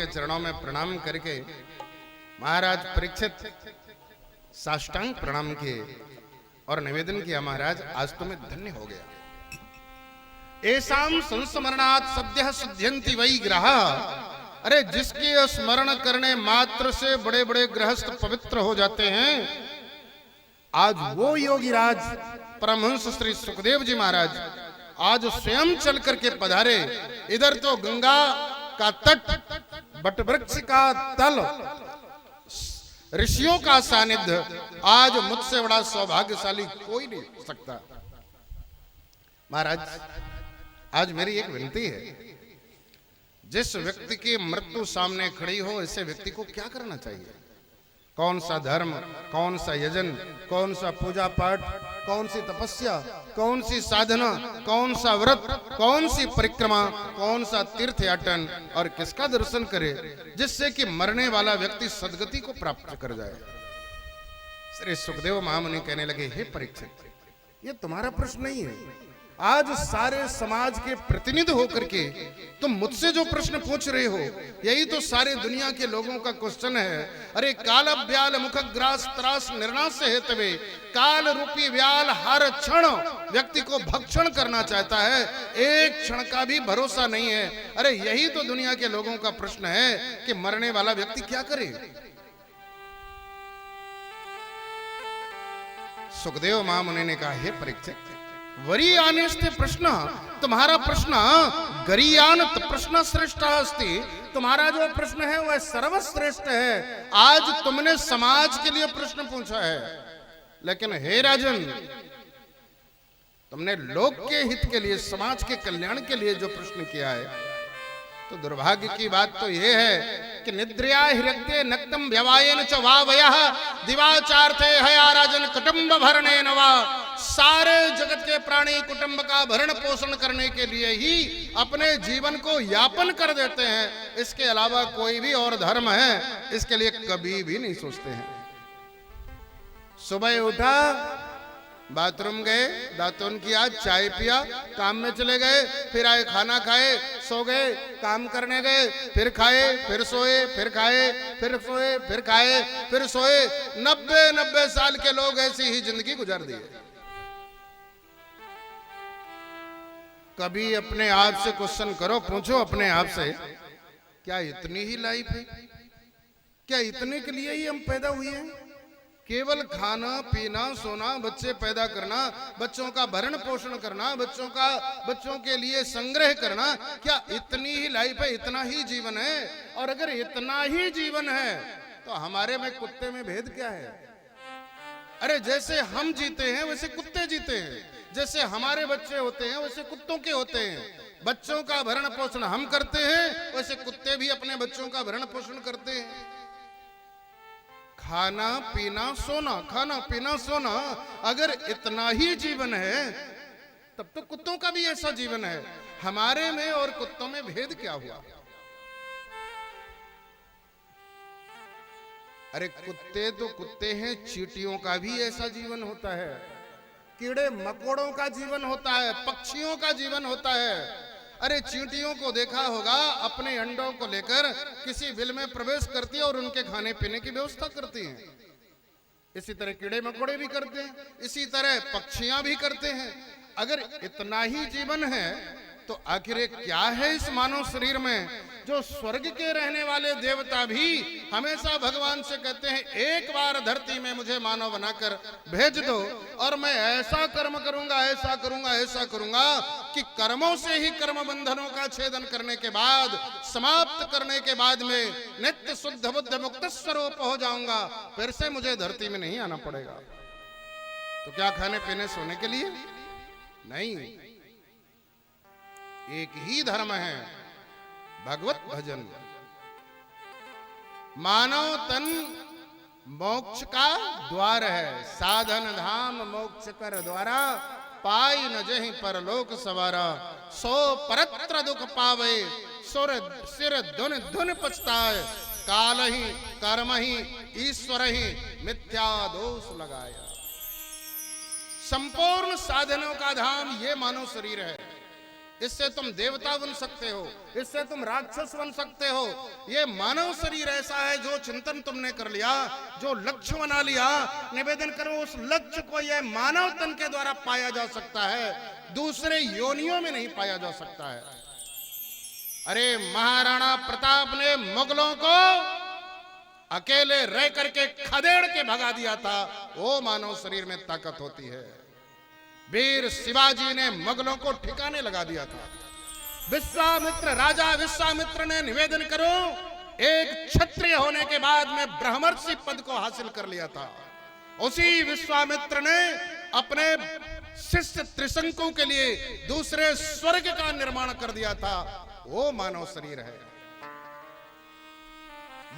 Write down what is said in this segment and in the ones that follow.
के चरणों में प्रणाम करके महाराज परीक्षित साष्टांग प्रणाम किए और निवेदन किया, महाराज आज तो मैं धन्य हो गया। एसाम संस्मरणात् सद्यः शुद्ध्यन्ति वै ग्रहा। अरे जिसके स्मरण करने मात्र से बड़े बड़े गृहस्थ पवित्र हो जाते हैं, आज वो योगीराज परमहंस श्री सुखदेव जी महाराज आज स्वयं चल करके पधारे। इधर तो गंगा का तट, बटवृक्ष का तल, ऋषियों का सानिध्य, आज मुझसे बड़ा सौभाग्यशाली कोई नहीं हो सकता। महाराज आज मेरी एक विनती है, जिस व्यक्ति की मृत्यु सामने खड़ी हो, ऐसे व्यक्ति को क्या करना चाहिए? कौन सा धर्म, कौन सा यजन, कौन सा पूजा पाठ, कौन सी तपस्या, कौन सी साधना, कौन सा व्रत, कौन सी परिक्रमा, कौन सा तीर्थ याटन और किसका दर्शन करे जिससे कि मरने वाला व्यक्ति सदगति को प्राप्त कर जाए। श्री सुखदेव महामुनि कहने लगे, हे परीक्षित, ये तुम्हारा प्रश्न नहीं है। आज सारे समाज के प्रतिनिधि होकर के तुम मुझसे जो प्रश्न पूछ रहे हो, यही तो सारे दुनिया के लोगों का क्वेश्चन है। अरे काल व्याल मुख ग्रास त्रास निर्नाश हेतवे, काल रूपी व्याल हर क्षण व्यक्ति को भक्षण करना चाहता है, एक क्षण का भी भरोसा नहीं है। अरे यही तो दुनिया के लोगों का प्रश्न है कि मरने वाला व्यक्ति क्या करे। सुखदेव महामुनि ने कहा, हे परीक्षित, वरीयानिस्ते प्रश्न, तुम्हारा प्रश्न गरीयान प्रश्न श्रेष्ठ अस्ति, तुम्हारा जो प्रश्न है वह सर्वश्रेष्ठ है। आज तुमने समाज के लिए प्रश्न पूछा है, लेकिन हे राजन, तुमने लोक के हित के लिए, समाज के कल्याण के लिए जो प्रश्न किया है, तो दुर्भाग्य की बात तो यह है कि निद्रया हिरक्ते नक्तम व्यवायेन च वावयः दिवाचार्थे हया राजन कुटुंब भरणेन वा। सारे जगत के प्राणी कुटुंब का भरण पोषण करने के लिए ही अपने जीवन को यापन कर देते हैं। इसके अलावा कोई भी और धर्म है, इसके लिए कभी भी नहीं सोचते हैं। सुबह उठा, बाथरूम गए, दातुन किया, चाय पिया, काम में चले गए, फिर आए, खाना खाए, सो गए, काम करने गए, फिर खाए, फिर सोए, फिर खाए, फिर सोए, फिर खाए, फिर सोए। 90 साल के लोग ऐसी ही जिंदगी गुजार दिए। कभी अपने आप से क्वेश्चन करो, पूछो अपने आप से, क्या इतनी ही लाइफ है? क्या इतने के लिए ही हम पैदा हुए हैं? केवल खाना पीना सोना, बच्चे पैदा करना, बच्चों का भरण पोषण करना, बच्चों के लिए संग्रह करना, क्या इतनी ही लाइफ है? इतना ही जीवन है? और अगर इतना ही जीवन है तो हमारे में कुत्ते में भेद क्या है? अरे जैसे हम जीते हैं वैसे कुत्ते जीते हैं, जैसे हमारे बच्चे होते हैं वैसे कुत्तों के होते हैं। बच्चों का भरण पोषण हम करते हैं, वैसे कुत्ते भी अपने बच्चों का भरण पोषण करते हैं। खाना पीना सोना, खाना पीना सोना, अगर इतना ही जीवन है तब तो कुत्तों का भी ऐसा जीवन है। हमारे में और कुत्तों में भेद क्या हुआ? अरे कुत्ते तो कुत्ते हैं, चींटियों का भी ऐसा जीवन होता है, कीड़े मकोड़ों का जीवन होता है, पक्षियों का जीवन होता है। अरे चींटियों को देखा होगा, अपने अंडों को लेकर किसी बिल में प्रवेश करती है और उनके खाने पीने की व्यवस्था करती हैं। इसी तरह कीड़े मकोड़े भी करते हैं, इसी तरह पक्षियां भी करते हैं। अगर इतना ही जीवन है तो आखिर क्या है इस मानव शरीर में? जो स्वर्ग के रहने वाले देवता भी हमेशा भगवान से कहते हैं, एक बार धरती में मुझे मानव बनाकर भेज दो और मैं ऐसा कर्म करूंगा, ऐसा करूंगा, ऐसा करूंगा कि कर्मों से ही कर्म बंधनों का छेदन करने के बाद, समाप्त करने के बाद में नित्य शुद्ध बुद्ध मुक्त स्वरूप हो जाऊंगा, फिर से मुझे धरती में नहीं आना पड़ेगा। तो क्या खाने पीने सोने के लिए? नहीं, एक ही धर्म है, भगवत भजन। मानव तन मोक्ष का द्वार है, साधन धाम मोक्ष कर द्वारा, पाई न जहीं परलोक सवारा। सो परत्र दुख पावे, सिर धुन धुन पछताए, काल ही कर्म ही ईश्वर ही मिथ्या दोष लगाया। संपूर्ण साधनों का धाम ये मानव शरीर है। इससे तुम देवता बन सकते हो, इससे तुम राक्षस बन सकते हो। ये मानव शरीर ऐसा है जो चिंतन तुमने कर लिया, जो लक्ष्य बना लिया, निवेदन करो उस लक्ष्य को यह मानव तन के द्वारा पाया जा सकता है, दूसरे योनियों में नहीं पाया जा सकता है। अरे महाराणा प्रताप ने मुगलों को अकेले रह करके खदेड़ के भगा दिया था, वो मानव शरीर में ताकत होती है। वीर शिवाजी ने मुगलों को ठिकाने लगा दिया था। विश्वामित्र, राजा विश्वामित्र ने निवेदन करो एक क्षत्रिय होने के बाद में ब्रह्मर्षि पद को हासिल कर लिया था। उसी विश्वामित्र ने अपने शिष्य त्रिशंकु के लिए दूसरे स्वर्ग का निर्माण कर दिया था। वो मानव शरीर है,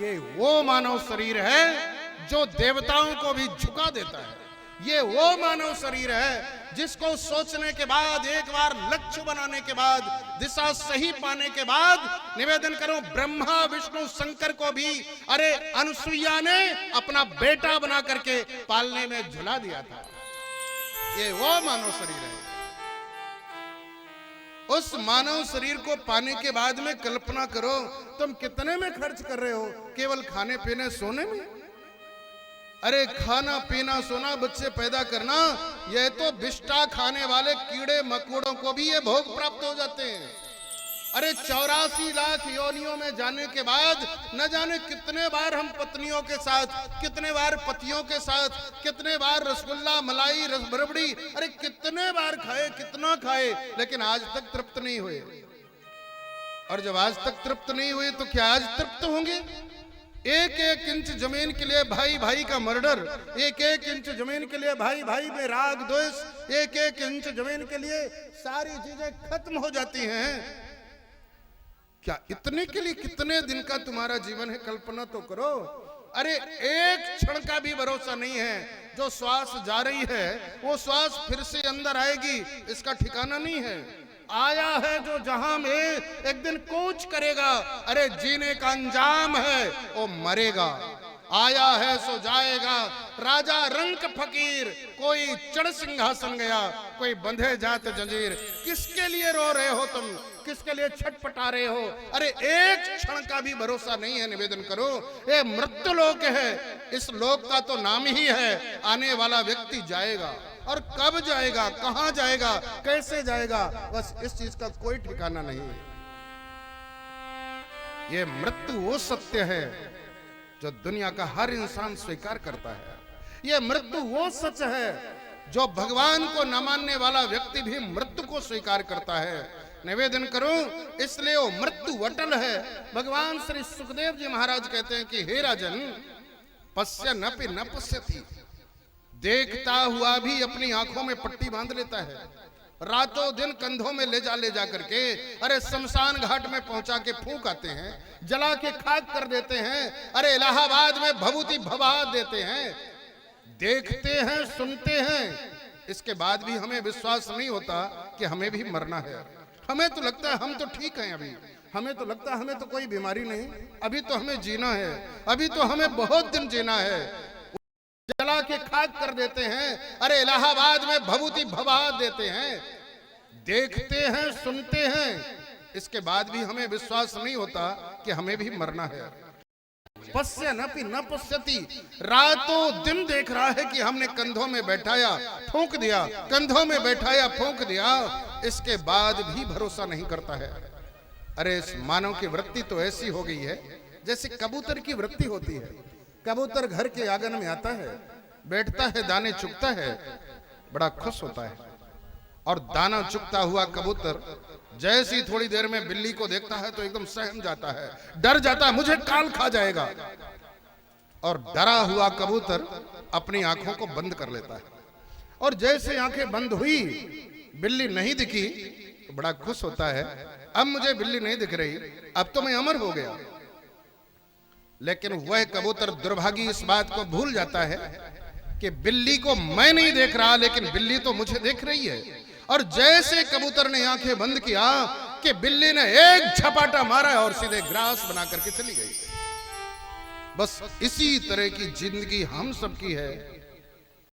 ये वो मानव शरीर है जो देवताओं को भी झुका देता है। ये वो मानव शरीर है जिसको सोचने के बाद, एक बार लक्ष्य बनाने के बाद, दिशा सही पाने के बाद, निवेदन करो ब्रह्मा विष्णु शंकर को भी अरे अनुसुईया ने अपना बेटा बना करके पालने में झुला दिया था। ये वो मानव शरीर है। उस मानव शरीर को पाने के बाद में कल्पना करो तुम कितने में खर्च कर रहे हो, केवल खाने पीने सोने में। अरे खाना पीना सोना बच्चे पैदा करना, यह तो विष्ठा खाने वाले कीड़े मकोड़ों को भी ये भोग प्राप्त हो जाते हैं। अरे 84 लाख योनियों में जाने के बाद न जाने कितने बार हम पत्नियों के साथ, कितने बार पतियों के साथ, कितने बार रसगुल्ला मलाई रसबरबड़ी, अरे कितने बार खाए, कितना खाए, लेकिन आज तक तृप्त नहीं हुए। और जब आज तक तृप्त नहीं हुए तो क्या आज तृप्त होंगे? एक एक इंच जमीन के लिए भाई भाई का मर्डर, एक एक इंच जमीन के लिए भाई भाई में राग द्वेष, एक एक इंच जमीन के लिए सारी चीजें खत्म हो जाती हैं। क्या इतने के लिए कितने दिन का तुम्हारा जीवन है? कल्पना तो करो। अरे एक क्षण का भी भरोसा नहीं है। जो श्वास जा रही है वो श्वास फिर से अंदर आएगी, इसका ठिकाना नहीं है। आया है जो जहां में एक दिन कूच करेगा, अरे जीने का अंजाम है वो मरेगा। आया है सो जाएगा, राजा रंक फकीर, कोई चढ़ सिंहासन गया, कोई बंधे जात जंजीर। किसके लिए रो रहे हो तुम, किसके लिए छटपटा रहे हो? अरे एक क्षण का भी भरोसा नहीं है। निवेदन करो ये मृत्यु लोक है, इस लोक का तो नाम ही है। आने वाला व्यक्ति जाएगा, और कब जाएगा, कहां जाएगा, कैसे जाएगा, बस इस चीज का कोई ठिकाना नहीं। ये मृत्यु वो सत्य है जो दुनिया का हर इंसान स्वीकार करता है। ये मृत्यु वो सच है जो भगवान को न मानने वाला व्यक्ति भी मृत्यु को स्वीकार करता है। निवेदन करूं इसलिए वो मृत्यु अटल है। भगवान श्री सुखदेव जी महाराज कहते हैं कि हे राजन, पश्यन्नपि न पश्यति, देखता हुआ भी अपनी आंखों में पट्टी बांध लेता है। रातों दिन कंधों में ले जा करके अरे शमशान घाट में पहुंचा के फूंक आते हैं, जला के खाक कर देते हैं, अरे इलाहाबाद में भभूति भभा देते हैं। देखते हैं, सुनते हैं, इसके बाद भी हमें विश्वास नहीं होता कि हमें भी मरना है। हमें तो लगता है हम तो ठीक हैं, अभी हमें तो लगता है हमें तो कोई बीमारी नहीं, अभी तो हमें जीना है, अभी तो हमें बहुत दिन जीना है। जला के खाक कर देते हैं, अरे इलाहाबाद में भभूति भभा देते हैं। देखते हैं, सुनते हैं, इसके बाद भी हमें विश्वास नहीं होता कि हमें भी मरना है। पश्यन्नपि न पश्यति, रातों दिन देख रहा है कि हमने कंधों में बैठाया फूंक दिया, कंधों में बैठाया फूंक दिया, इसके बाद भी भरोसा नहीं करता है। अरे इस मानव की वृत्ति तो ऐसी हो गई है जैसे कबूतर की वृत्ति होती है। कबूतर घर के आंगन में आता है, बैठता है, दाने चुगता है, बड़ा खुश होता है। और दाना चुगता हुआ कबूतर जैसी थोड़ी देर में बिल्ली को देखता है तो एकदम सहम जाता है, डर जाता है, मुझे काल खा जाएगा। और डरा हुआ कबूतर अपनी आंखों को बंद कर लेता है। और जैसे आंखें बंद हुई, बिल्ली नहीं दिखी तो बड़ा खुश होता है, अब मुझे बिल्ली नहीं दिख रही, अब तो मैं अमर हो गया। लेकिन वह कबूतर दुर्भागी इस बात को भूल जाता है कि बिल्ली को मैं नहीं देख रहा, लेकिन बिल्ली तो मुझे देख रही है। और जैसे कबूतर ने आंखें बंद किया कि बिल्ली ने एक झपाटा मारा और सीधे ग्रास बना करके चली गई। बस इसी तरह की जिंदगी हम सबकी है।